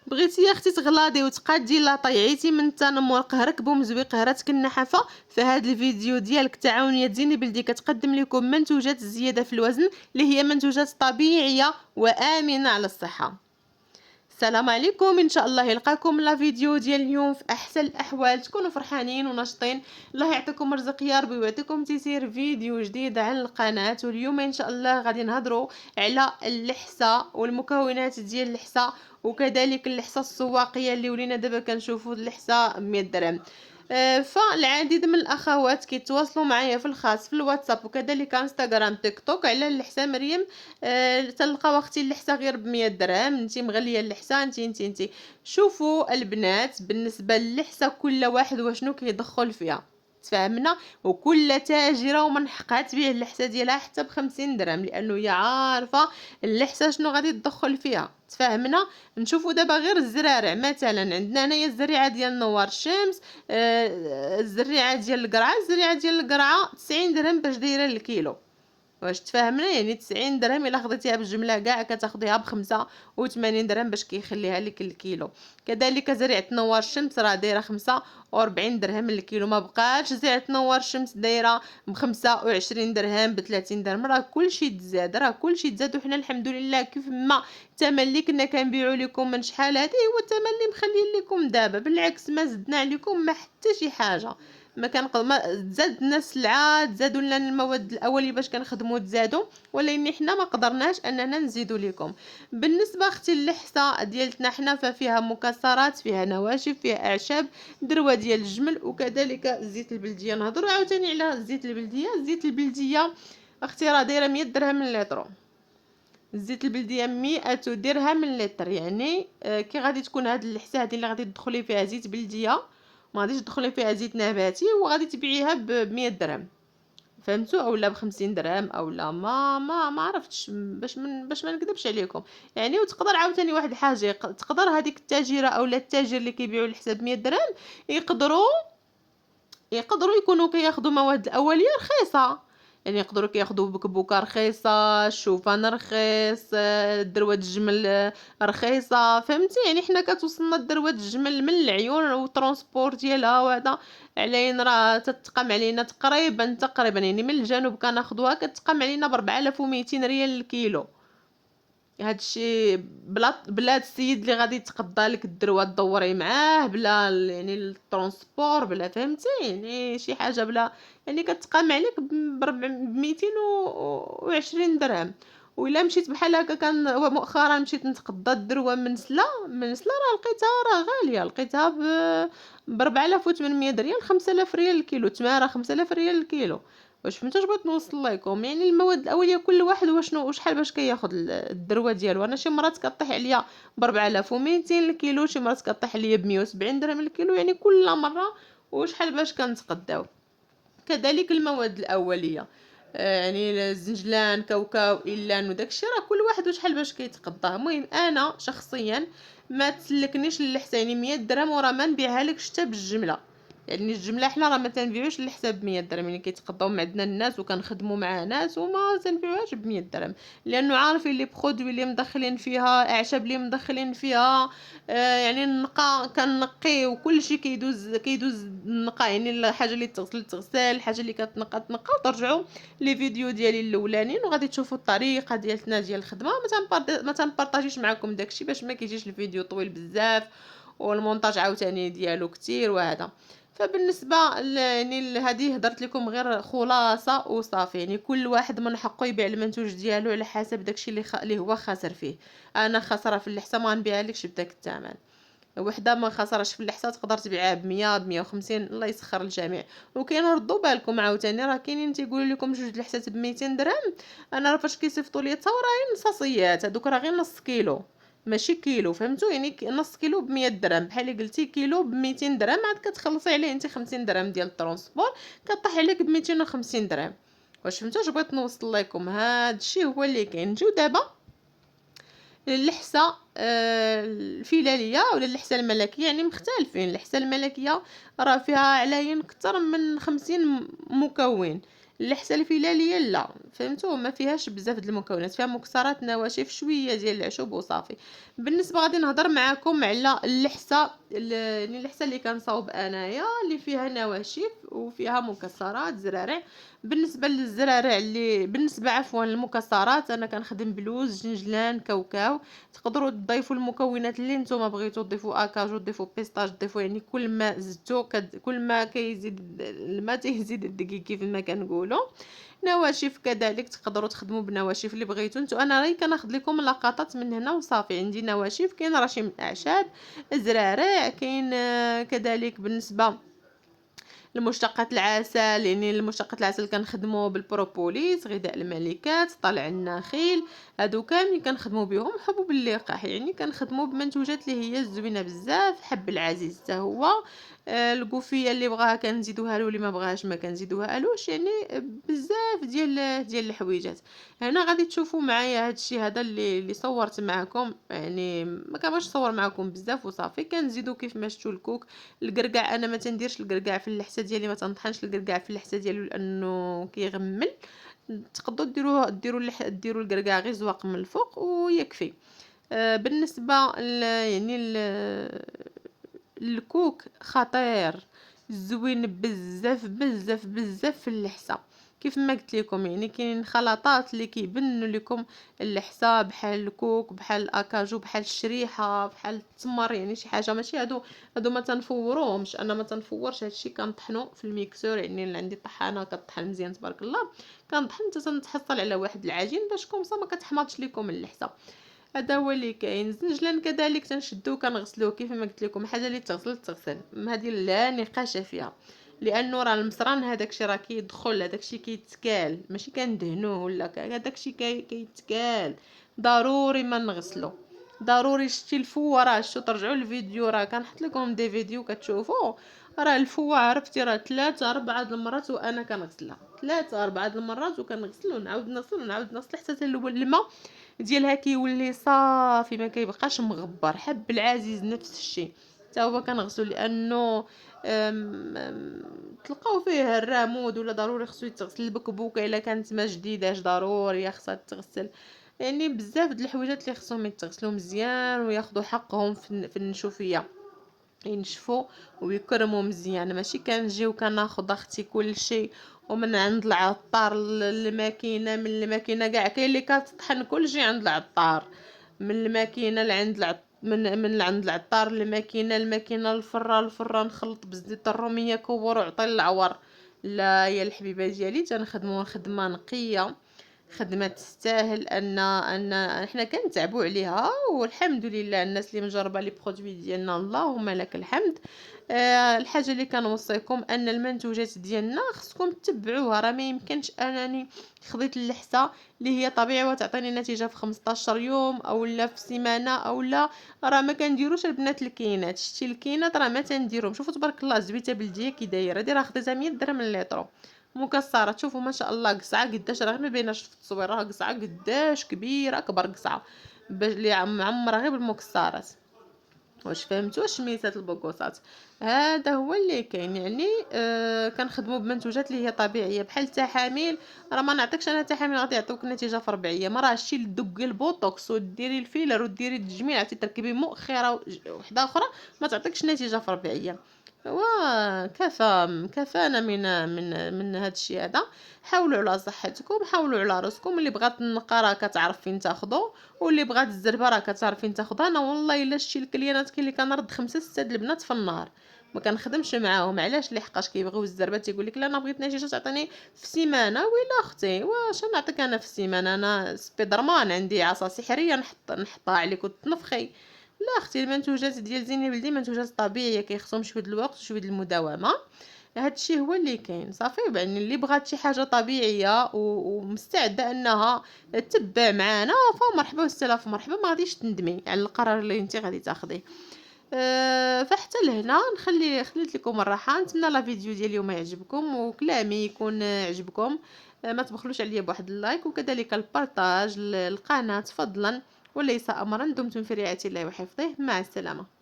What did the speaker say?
بغيتي يا اختي تغلاضي وتقادي لا طيعيتي من التنمر قهرك بومزوي قهرتك النحافه. فهاد الفيديو ديالك تعاونيه زيني بلدي كتقدم لكم منتوجات الزياده في الوزن اللي هي منتوجات طبيعيه وامنه على الصحه. السلام عليكم، ان شاء الله يلقاكم لا فيديو ديال اليوم في احسن الاحوال، تكونوا فرحانين وناشطين. الله يعطيكم رزق يا ربي ويعطيكم تيسير فيديو جديد على القناه. واليوم ان شاء الله غادي نهضروا على اللحسه والمكونات ديال اللحسه، وكذلك اللحسه السواقيه اللي ولينا دابا كنشوفوا اللحسه 100 درهم. فالعديد من الاخوات كيتواصلوا معايا في الخاص في الواتساب وكذلك انستغرام تيك توك على اللحسه مريم. تلقاو اختي اللحسه غير ب100 درهم، انت مغليه اللحسه انت. شوفوا البنات، بالنسبه للحسه كل واحد وشنو كيدخل فيها، تفهمنا. وكل تاجره ومن حقها تبيع اللحسه ديالها حتى ب50 درهم، لانه هي عارفه اللحسه شنو غادي تدخل فيها، تفهمنا. نشوفوا دابا غير الزرارع، مثلا عندنا هنايا الزريعه ديال نوار الشمس، الزريعه ديال القرعه 90 درهم باش دايره الكيلو. واش تفاهمنا؟ يعني 90 درهم الا خديتيها بالجمله كاع كتاخديها ب85 درهم باش كيخليها لك الكيلو. كذلك زريعه نوار الشمس راه دايره 45 درهم الكيلو، ما بقاش زريعه نوار الشمس دايره ب25 درهم ب30 درهم. راه كلشي تزاد وحنا الحمد لله كيف ما الثمن اللي كنا كنبيعوا لكم من شحال هذه هو الثمن اللي مخليين لكم دابا، بالعكس ما زدنا عليكم ما حتى شي حاجه. ما زادنا السلعه، زادوا لنا المواد الاوليه باش كنخدموا تزادوا، ولكن حنا ما قدرناش اننا نزيدوا لكم. بالنسبه اختي اللحسه ديالتنا حنا فيها مكسرات، فيها نواشف، فيها اعشاب، دروه ديال الجمل، وكذلك الزيت البلديه. نهضروا عاوتاني على الزيت البلديه اختي راه دايره 100 درهم للتر. الزيت البلديه 100 درهم للتر، يعني كي غادي تكون هاد اللحسه هذه اللي غادي تدخلي فيها زيت بلديه، ما غاديش تدخلي فيها زيت نباتي وغادي تبيعيها ب100 درهم، فهمتوا؟ اولا ب50 درهم اولا ما عرفتش، باش ما نكذبش عليكم يعني. وتقدر عاوتاني واحد الحاجه، تقدر هذيك التاجره اولا التاجر اللي كيبيعوا الحساب 100 درهم يقدروا يكونوا كياخذوا مواد الاوليه رخيصه، يعني يقدروا كياخذوا بكبوكه رخيصه، الشوفان رخيص، دروه الجمل رخيصه، فهمتي؟ يعني حنا كتوصلنا دروه الجمل من العيون والترونسبور ديالها وهذا علينا راه تتقام علينا تقريبا يعني من الجنوب كناخذوها كتقام علينا ب 4200 ريال الكيلو. هادشي بلا السيد اللي غادي يتقضى لك الدروه تدوري معاه، بلا يعني الترونسبور، بلا فهمتي؟ يعني شي حاجه بلا، يعني كتقام عليك ب 220 درهم. وإلا مشيت بحال هكا، كان مؤخرا مشيت نتقضى الدروه من سلا راه لقيتها راه غاليه، لقيتها ب 4800 ريال، 5000 ريال الكيلو، تماره 5000 ريال الكيلو. واش فهمتوا اش بغيت نوصل لكم؟ يعني المواد الاوليه كل واحد وشنو وشحال باش كياخذ الدروه ديالو. انا شي مرات كطيح عليا ب 4200 الكيلو، شي مرات كطيح عليا ب 170 درهم الكيلو، يعني كل مره وشحال باش كنتقداو. كذلك المواد الاوليه، يعني الزنجلان كاوكاو إيلان وداكشي، راه كل واحد وشحال باش كيتقداه. المهم انا شخصيا ما تسلكنيش اللحسه، يعني 100 درهم وراه ما نبيعها لك حتى بالجمله. يعني الجمله حنا راه ما تنبيعوش الحساب ب100 درهم، يعني كيتقداو مع عندنا الناس وكنخدموا مع ناس وما تنبيعوهاش ب100 درهم، لانه عارفين لي برودوي اللي مدخلين فيها، اعشاب اللي مدخلين فيها. يعني النقا كنقي وكلشي كيدوز النقا، يعني الحاجه اللي تغسل الحاجه اللي كتنقى وترجعوا لي فيديو ديالي الاولانيين وغادي تشوفوا الطريقه ديالتنا ديال الخدمه. ما تنبارطاجيش معكم داكشي باش ما كيجيش الفيديو طويل بزاف والمونتاج عاوتاني ديالو كتير وهذا. فبالنسبه يعني هذه هضرت لكم غير خلاصه وصافي، يعني كل واحد من حقه يبيع المنتوج ديالو على حسب داكشي اللي هو خاسر فيه. انا خاسره في اللحسه ما نبيعها لكش بداك الثمن، وحده ما خسرش في اللحسه تقدر تبيعها ب100 ب150، الله يسخر الجميع. وكاين ردوا بالكم عاوتاني، راه كاينين تيقولوا لكم جوج الحسات ب200 درهم. انا راه فاش كيصيفطوا لي تصاور راه نصاصيات، هذوك راه غير نص كيلو ماشي كيلو، فهمتوا؟ يعني نص كيلو ب100 درهم، بحال قلتي كيلو ب200 درهم عاد كتخلصي عليه انت 50 درهم ديال الترونسبور، كطيح عليك ب250 درهم. واش فهمتوا اش بغيت نوصل لكم؟ هذا الشيء هو اللي كاين. نجيو دابا اللحسه الفلاليه ولا اللحسه الملكيه، يعني مختلفين. اللحسه الملكيه راه فيها علاين اكثر من 50 مكون، اللحسه الفلاليه لا، فهمتوا، ما فيهاش بزاف د المكونات، فيها مكسرات، نواشف، شويه ديال العشب وصافي. بالنسبه غادي نهضر معكم على اللحسه يعني اللحسه اللي كنصاوب انايا، اللي فيها نواشف وفيها مكسرات زرارع. بالنسبه للزرارع اللي بالنسبه عفوا للمكسرات، انا كنخدم بلوز، جنجلان، كاوكاو. تقدروا تضيفوا المكونات اللي نتوما بغيتوا، تضيفوا اكاجو، تضيفوا بيستاج، تضيفوا يعني كل ما زدتوا كل ما كيزيد الماء تيزيد الدقيق كيف ما كنقولوا. نواشف كذلك تقدروا تخدموا بنواشف اللي بغيتوا نتو. انا راهي كناخذ لكم لقطات من هنا وصافي. عندي نواشف، كاين رشيم الاعشاب، زرارع، كاين كذلك بالنسبه لمشتقات العسل. يعني المشتقات العسل كنخدموا بالبروبوليس، غذاء الملكات، طلع النخيل، هادو كاملين كنخدموا بهم. حبوب اللقاح يعني كنخدموا بمنتوجات اللي هي زوينه بزاف. حب العزيز حتى هو، القوفيه اللي بغاها كنزيدوها له، واللي ما بغاهاش ما كنزيدوها لوش. يعني بزاف ديال الحويجات. هنا غادي تشوفوا معايا هادشي هذا اللي صورت معكم. يعني ما كنبغيش نصور معكم بزاف وصافي. كنزيدو كيف ما شفتوا الكوك. القرقع انا ما تنديرش القرقع في اللحسه ديالي، ما تنطحنش القرقع في اللحسه ديالو لانه كيغمل. تقدروا ديروا القرقع غير زواق من الفوق ويكفي. بالنسبه يعني الكوك خطير، زوين بزاف بزاف بزاف في اللحسه. كيف ما قلت لكم يعني كاين خلطات اللي كيبنوا لكم اللحسه، بحال الكوك، بحال الاكاجو، بحال الشريحه، بحال التمر. يعني شي حاجه ماشي هادو ما تنفوروهمش. انا ما تنفورش هادشي، كنطحنو في الميكسور. يعني اللي عندي طحانه كطحن مزيان تبارك الله، كنطحن حتى تنتحصل على واحد العجين باش كومسا ما كتحماضش لكم اللحسه. هذا هو اللي كاين. الزنجلان كذلك تنشدوه كنغسلوه كيف ما قلت لكم. حاجه اللي تغسل هذه لا نقاش فيها، لانه راه المصران هذاكشي راه كيدخل، هذاكشي كيتكال، ماشي كندهنوه ولا هذاكشي كيتكال. ضروري ما نغسلو، ضروري. شتي الفوه راه شتو، ترجعوا للفيديو راه كنحط لكم دي فيديو كتشوفوا. راه الفوه عرفتي راه 3 4 المرات وانا كنغسلها، 3 4 المرات وكنغسل ونعاود نغسل ونعاود نغسل حتى الماء ديالها كيولي صافي، ما كيبقاش مغبر. حب العزيز نفس الشيء حتى هو كنغسلو، لانه تلقاو فيه الرمود، ولا ضروري خصو يتغسل. البكبوكه الا كانت ما جديداش ضروري خصها تغسل. يعني بزاف د الحويجات اللي خصهم يتغسلوا مزيان وياخذوا حقهم في النشوفيه، ينشفوا ويكرموا مزيان. ماشي كنجيو كناخذ اختي كل شيء ومن عند العطار للماكينه، من الماكينه كاع كاين اللي كتطحن كل شيء عند العطار، من الماكينه لعند من عند العطار للماكينه، الماكينه الفران نخلط بزيت الروميه كور وعطي العور. لا يا الحبيبه ديالي، تنخدموا خدمه نقيه، خدمه تستاهل. ان حنا كنتعبوا عليها والحمد لله. الناس اللي مجربه لي برودوي ديالنا اللهم لك الحمد. الحاجه اللي كنوصيكم ان المنتوجات ديالنا خصكم تتبعوها. راه ما يمكنش انني خديت اللحسه اللي هي طبيعي وتعطيني نتيجه في 15 يوم او لا في سيمانه او لا. راه ما كنديروش البنات الكينات. شتي الكينات راه ما تنديرهم. شوفوا تبارك الله الزبيته بلديه كي دايره. هادي راه خديتها 100 درهم الليطرو. مكسرات شوفوا ما شاء الله قصعه قداش، راه ما بيناش في التصوير، راه قصعه قداش كبيره، اكبر قصعه باش اللي معمره غير بالمكسرات. واش فهمتوا شميسات البوكوسات؟ هذا هو اللي كاين. يعني كنخدموا بمنتوجات اللي هي طبيعيه. بحال التحاميل راه ما نعطيكش انا تحاميل غادي يعطيوك النتيجه في 4 ايام. راه هادشي اللي تدقي البوتوكس وديري الفيلر وديري التجميل عرفتي تركبي مؤخره وحده اخرى ما تعطيكش نتيجه في 4 ايام. كفانا من هذا الشيء هذا. حاولوا على صحتكم، حاولوا على راسكم. اللي بغات النقا راه كتعرف فين تاخذو، واللي بغات الزربه راه كتعرف فين تاخذها. انا والله الا شتي الكليانات كاين اللي كنرد 5 6 البنات في النهار ما كنخدمش معاهم. علاش؟ لحقاش كيبغيو الزربه. تيقول لك لا انا بغيت نتيجه تعطيني في سيمانه. ويلا اختي واش نعطيك انا في السيمانه؟ انا سبيدرمان عندي عصا سحريه نحطها عليك وتنفخي. لا اختي، المنتوجات ديال زيني بلدي منتوجات طبيعيه كيخصهم شويه الوقت وشويه المداومه. هذا الشيء هو اللي كاين صافي. يعني اللي بغات شي حاجه طبيعيه ومستعده انها تتبع معانا فمرحبا والسلام مرحبا، ما غاديش تندمي على القرار اللي انت غادي تاخذيه. فحتى لهنا خليت لكم الراحه. نتمنى لا فيديو ديال اليوم يعجبكم وكلامي يكون عجبكم. ما تبخلوش عليا بواحد اللايك وكذلك البارطاج للقناه فضلا وليس امرا. دمتم في رعايه الله وحفظه. مع السلامه.